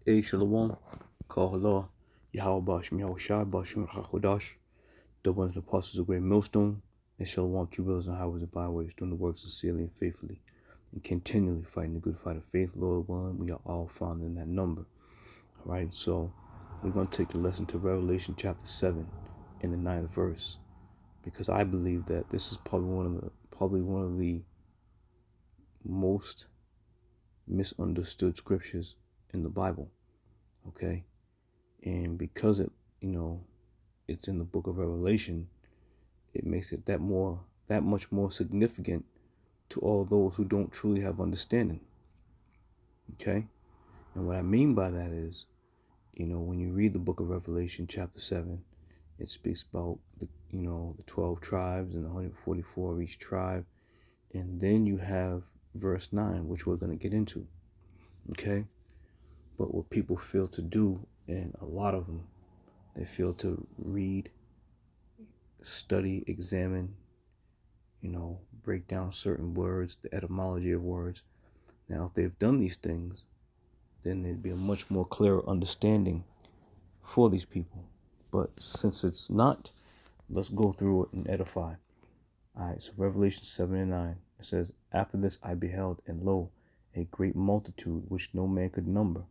Hey, Shalom, Kahala, Yahweh Bashim Yahushai, Bashim Hachodash, the ones the apostles of great millstone, and Shalom, true brothers and highways and byways, doing the work sincerely and faithfully, and continually fighting the good fight of faith, Lord willing, we are all found in that number. All right, so we're going to take the lesson to Revelation chapter 7 in the 9th verse, because I believe that this is probably one of the most misunderstood scriptures in the Bible. Okay, and because it's in the book of Revelation, it makes it that much more significant to all those who don't truly have understanding. Okay, and what I mean by that is, when you read the book of Revelation chapter 7, it speaks about the 12 tribes and 144 of each tribe, and then you have verse 9, which we're going to get into. Okay, but what people fail to do, and a lot of them, they fail to read, study, examine, break down certain words, the etymology of words. Now, if they've done these things, then there'd be a much more clearer understanding for these people. But since it's not, let's go through it and edify. All right, so Revelation 7 and 9, it says, "After this I beheld, and lo, a great multitude, which no man could number,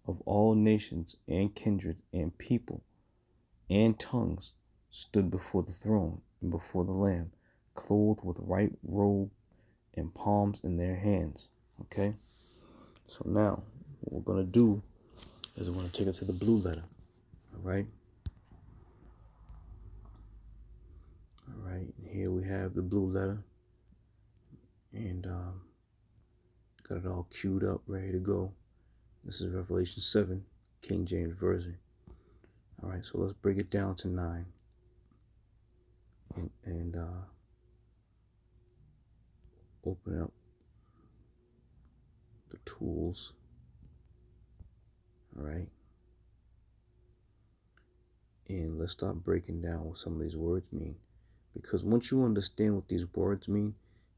of all nations and kindred and people and tongues, stood before the throne and before the Lamb, clothed with white robe and palms in their hands." Okay, so now what we're going to do is we're going to take it to the blue letter. All right, here we have the blue letter, and got it all queued up, ready to go. This is Revelation 7, King James Version. All right, so let's break it down to 9 and open up the tools. All right, and let's start breaking down what some of these words mean, because once you understand what these words mean,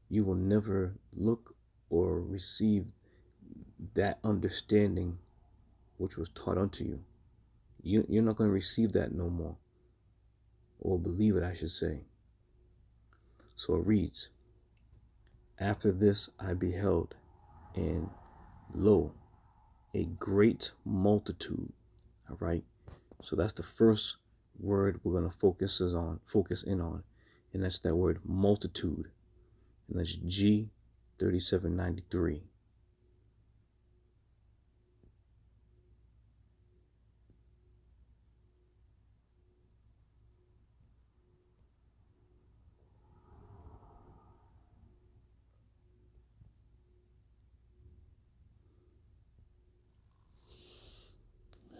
you will never look or receive that understanding which was taught unto you. You're not going to receive that no more, or believe it, I should say. So it reads, "After this I beheld, and lo, a great multitude." All right, so that's the first word we're going to focus in on, and that's that word multitude, and that's G3793.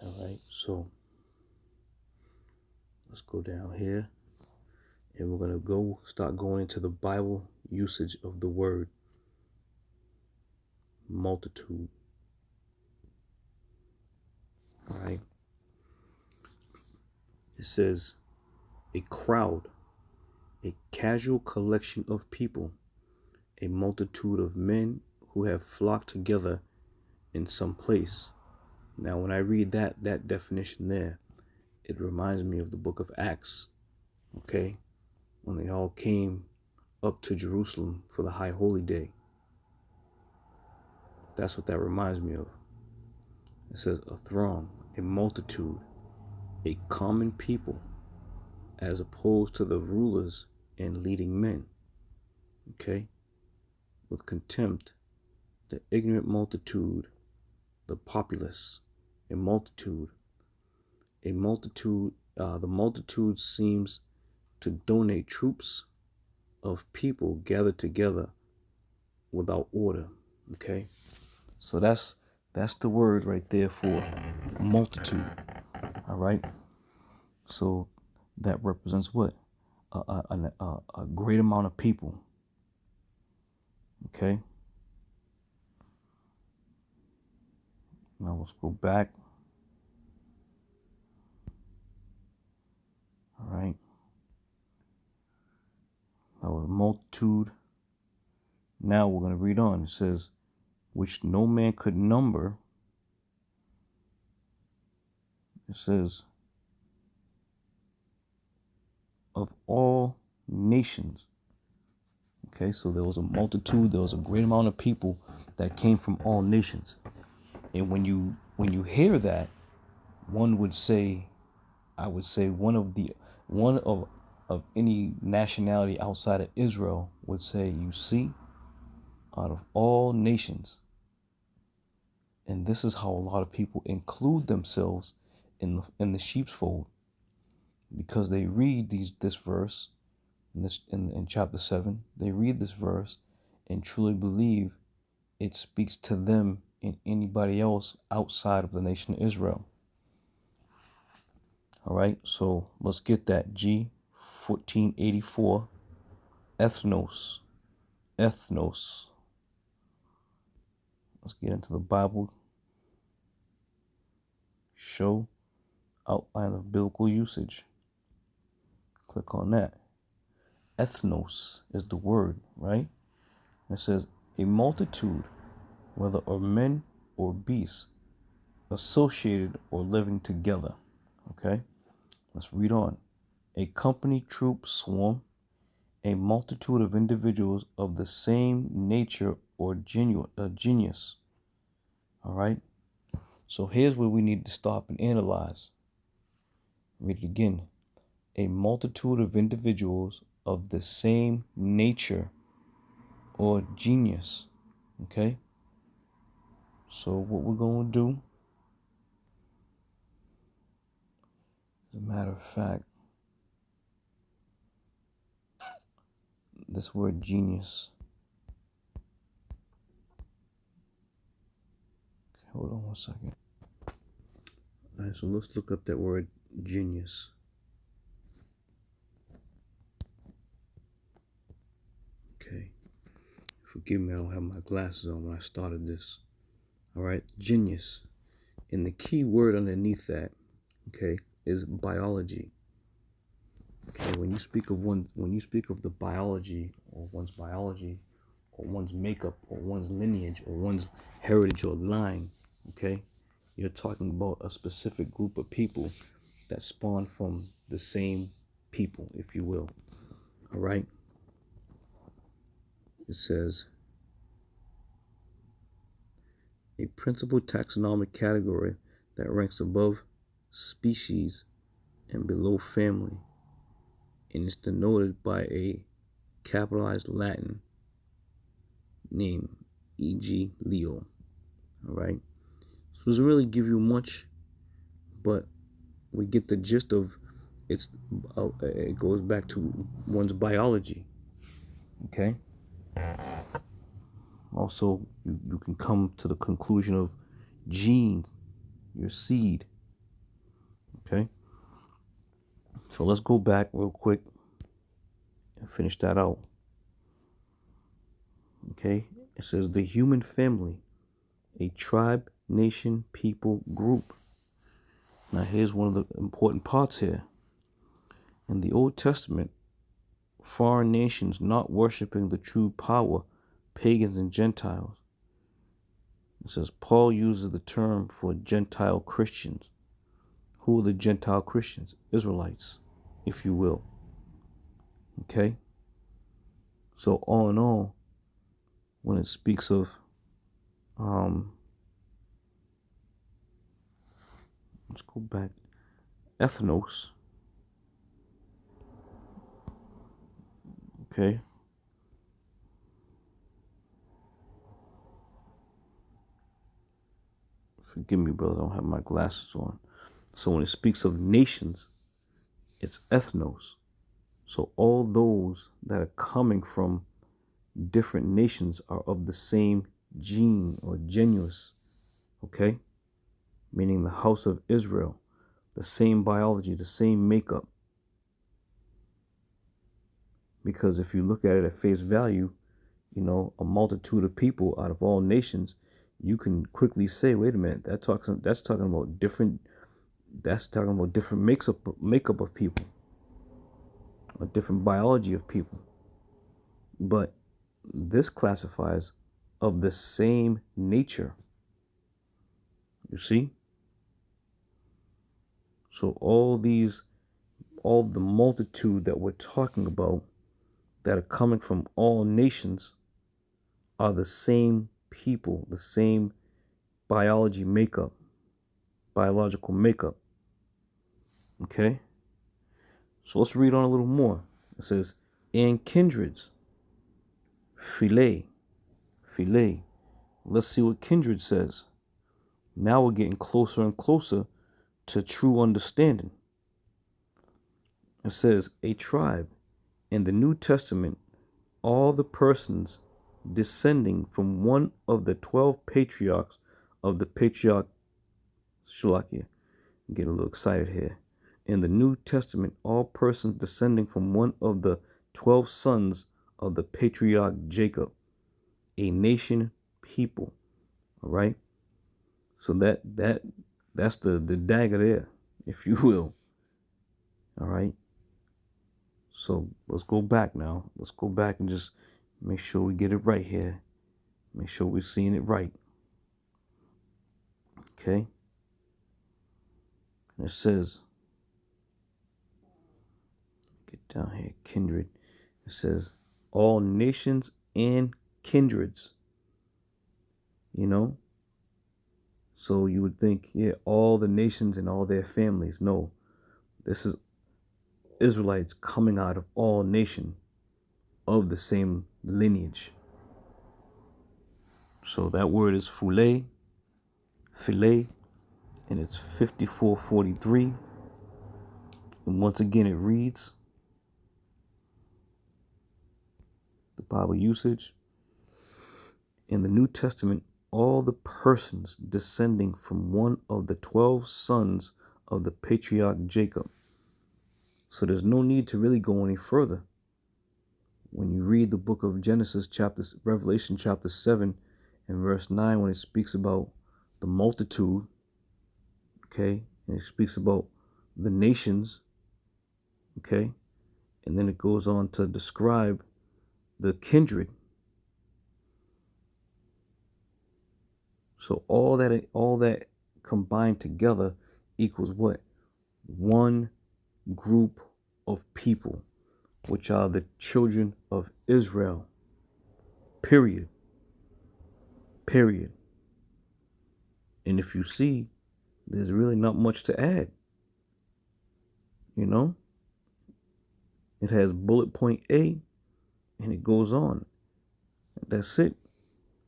All right, so let's go down here, and we're going to start going into the Bible usage of the word multitude. All right, it says a crowd, a casual collection of people, a multitude of men who have flocked together in some place. Now, when I read that definition there, it reminds me of the book of Acts, okay? When they all came up to Jerusalem for the High Holy Day. That's what that reminds me of. It says a throng, a multitude, a common people, as opposed to the rulers and leading men, okay? With contempt, the ignorant multitude, the populace, a multitude. The multitude seems to donate troops of people gathered together without order. Okay, so that's the word right there for multitude. All right, so that represents what? A great amount of people. Okay, now let's go back. All right, that was multitude. Now we're going to read on. It says, which no man could number, It says, of all nations. Okay, so there was a multitude, there was a great amount of people that came from all nations. And when you hear that, one would say, I would say one of any nationality outside of Israel would say, you see, out of all nations. And this is how a lot of people include themselves in the sheepfold, because they read this verse in chapter 7. They read this verse and truly believe it speaks to them and anybody else outside of the nation of Israel. All right, so let's get that. G 1484, ethnos. Ethnos. Let's get into the Bible. Show outline of biblical usage. Click on that. Ethnos is the word, right? It says a multitude, whether of men or beasts, associated or living together. Okay, let's read on. A company, troop, swarm, a multitude of individuals of the same nature or genius. All right, so here's where we need to stop and analyze. Read it again. A multitude of individuals of the same nature or genius. Okay, so what we're going to do, as a matter of fact, this word genius. Okay, hold on one second. All right, so let's look up that word genius. Okay, forgive me, I don't have my glasses on when I started this. All right, genius. And the key word underneath that, okay, is biology. Okay, when you speak of the biology, or one's makeup, or one's lineage, or one's heritage or line, okay, you're talking about a specific group of people that spawn from the same people, if you will. All right. It says a principal taxonomic category that ranks above species and below family, and is denoted by a capitalized Latin name, e.g. Leo. All right. So it doesn't really give you much, but we get the gist of it goes back to one's biology. Okay. Also, you can come to the conclusion of gene, your seed. Okay. So let's go back real quick and finish that out. Okay. It says the human family, a tribe, nation, people, group. Now here's one of the important parts here. In the Old Testament, foreign nations not worshiping the true power, pagans and Gentiles. It says Paul uses the term for Gentile Christians. Who are the Gentile Christians? Israelites, if you will. Okay? So all in all, when it speaks of let's go back, ethnos. Okay. Forgive me, brother, I don't have my glasses on. So when it speaks of nations, it's ethnos. So all those that are coming from different nations are of the same gene or genus, okay? Meaning the house of Israel, the same biology, the same makeup. Because if you look at it at face value, you know, a multitude of people out of all nations, you can quickly say, wait a minute, that's talking about different makeup of people, a different biology of people. But this classifies of the same nature. You see? So all the multitude that we're talking about that are coming from all nations are the same people, the same biological makeup. Okay? So let's read on a little more. It says, and kindreds, philia. Let's see what kindred says. Now we're getting closer and closer to true understanding. It says, a tribe. In the New Testament, all the persons descending from one of the 12 patriarchs of the patriarch Shalakia. I'm getting a little excited here. In the New Testament, all persons descending from one of the 12 sons of the patriarch Jacob, a nation, people. All right. So that's the dagger there, if you will. All right. So let's go back now. Let's go back and just make sure we get it right here. Make sure we're seeing it right. Okay. And it says, get down here, kindred. It says, all nations and kindreds. You know? So you would think, yeah, all the nations and all their families. No, this is Israelites coming out of all nations of the same lineage. So that word is philia, and it's 5443. And once again, it reads, the Bible usage, in the New Testament, all the persons descending from one of the 12 sons of the patriarch Jacob. So there's no need to really go any further. When you read the book of Revelation chapter 7 and verse 9, when it speaks about the multitude, okay, and it speaks about the nations, okay, and then it goes on to describe the kindred. So all that combined together equals what? One group of people, which are the children of Israel. Period. And if you see, there's really not much to add. You know? It has bullet point A, and it goes on. That's it.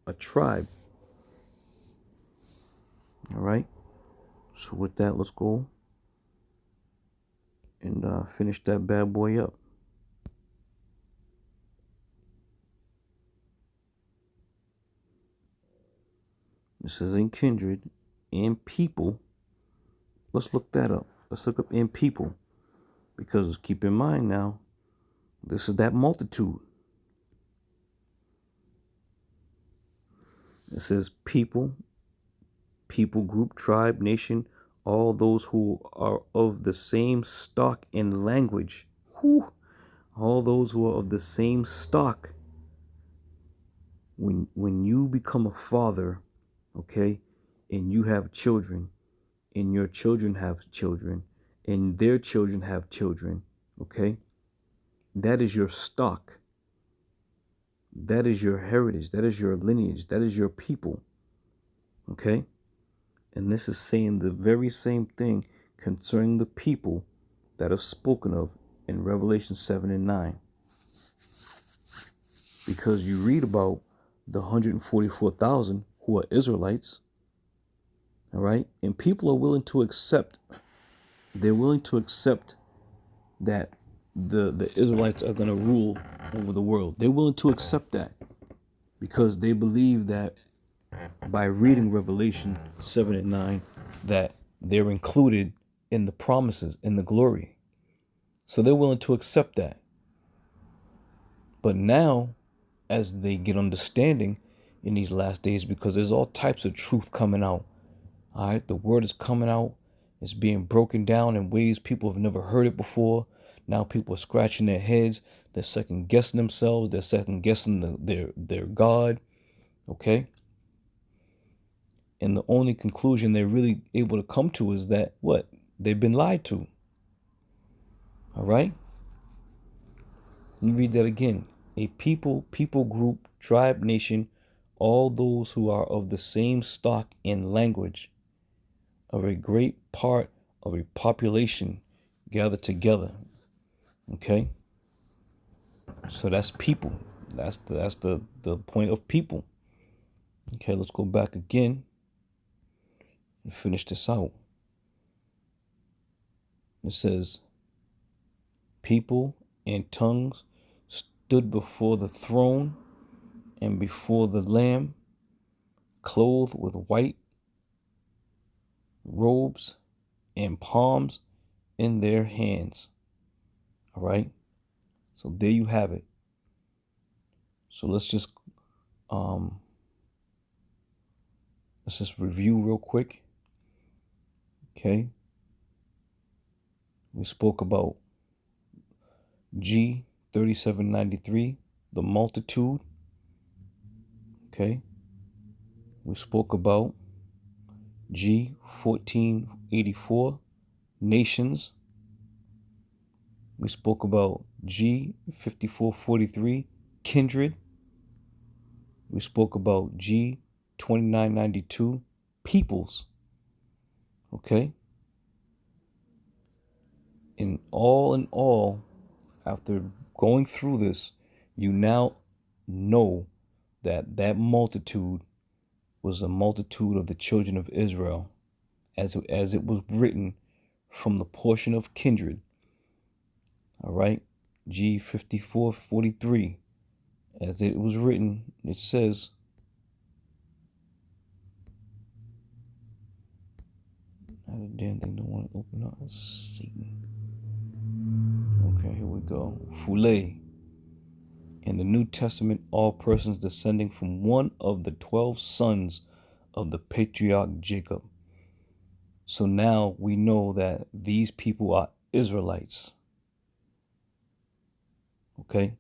A tribe. All right? So with that, let's go and finish that bad boy up. This is in kindred and people. Let's look that up. Let's look up in people. Because keep in mind now, this is that multitude. It says people group, tribe, nation, all those who are of the same stock and language. Whew. All those who are of the same stock. When you become a father, okay, and you have children, and your children have children, and their children have children, okay, that is your stock. That is your heritage. That is your lineage. That is your people. Okay? And this is saying the very same thing concerning the people that are spoken of in Revelation 7 and 9. Because you read about the 144,000 who are Israelites. All right? And people are willing to accept. They're willing to accept that the Israelites are going to rule over the world. They're willing to accept that because they believe that by reading Revelation 7 and 9 that they're included in the promises, in the glory. So they're willing to accept that. But now, as they get understanding in these last days, because there's all types of truth coming out. All right, the word is coming out. It's being broken down in ways people have never heard it before. Now people are scratching their heads. They're second guessing themselves. They're second guessing their God. Okay. And the only conclusion they're really able to come to is that what? They've been lied to. All right? Let me read that again. A people, people group, tribe, nation, all those who are of the same stock and language, of a great part of a population gathered together. Okay? So that's people. That's the point of people. Okay, let's go back again and finish this out. It says, people and tongues stood before the throne and before the Lamb, clothed with white robes and palms in their hands. All right. So there you have it. So let's just review real quick. Okay. We spoke about G 3793, the multitude. Okay. We spoke about G 1484, nations. We spoke about G 5443, kindred. We spoke about G 2992, peoples. Okay. In all, after going through this, you now know that that multitude was a multitude of the children of Israel, as it was written from the portion of kindred. All right, G 5443, as it was written, it says, "Not a damn thing don't want to open up." Satan. Okay, here we go. Fule. In the New Testament, all persons descending from one of the 12 sons of the patriarch Jacob. So now we know that these people are Israelites. Okay?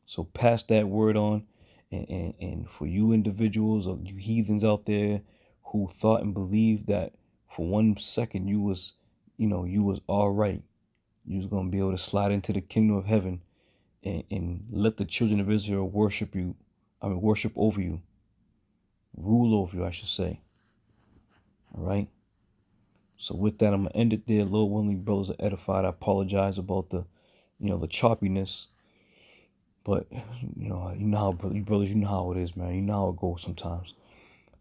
So pass that word on. And for you individuals or you heathens out there who thought and believed that for 1 second you was all right. You was going to be able to slide into the kingdom of heaven and let the children of Israel worship over you. Rule over you, I should say. All right. So with that, I'm gonna end it there. Lord willing, brothers are edified. I apologize about the choppiness, but you know how brothers, you know how it is, man. You know how it goes sometimes.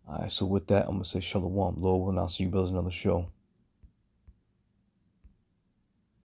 All right. So with that, I'm gonna say shalom, Lord willing. I'll see you brothers in another show.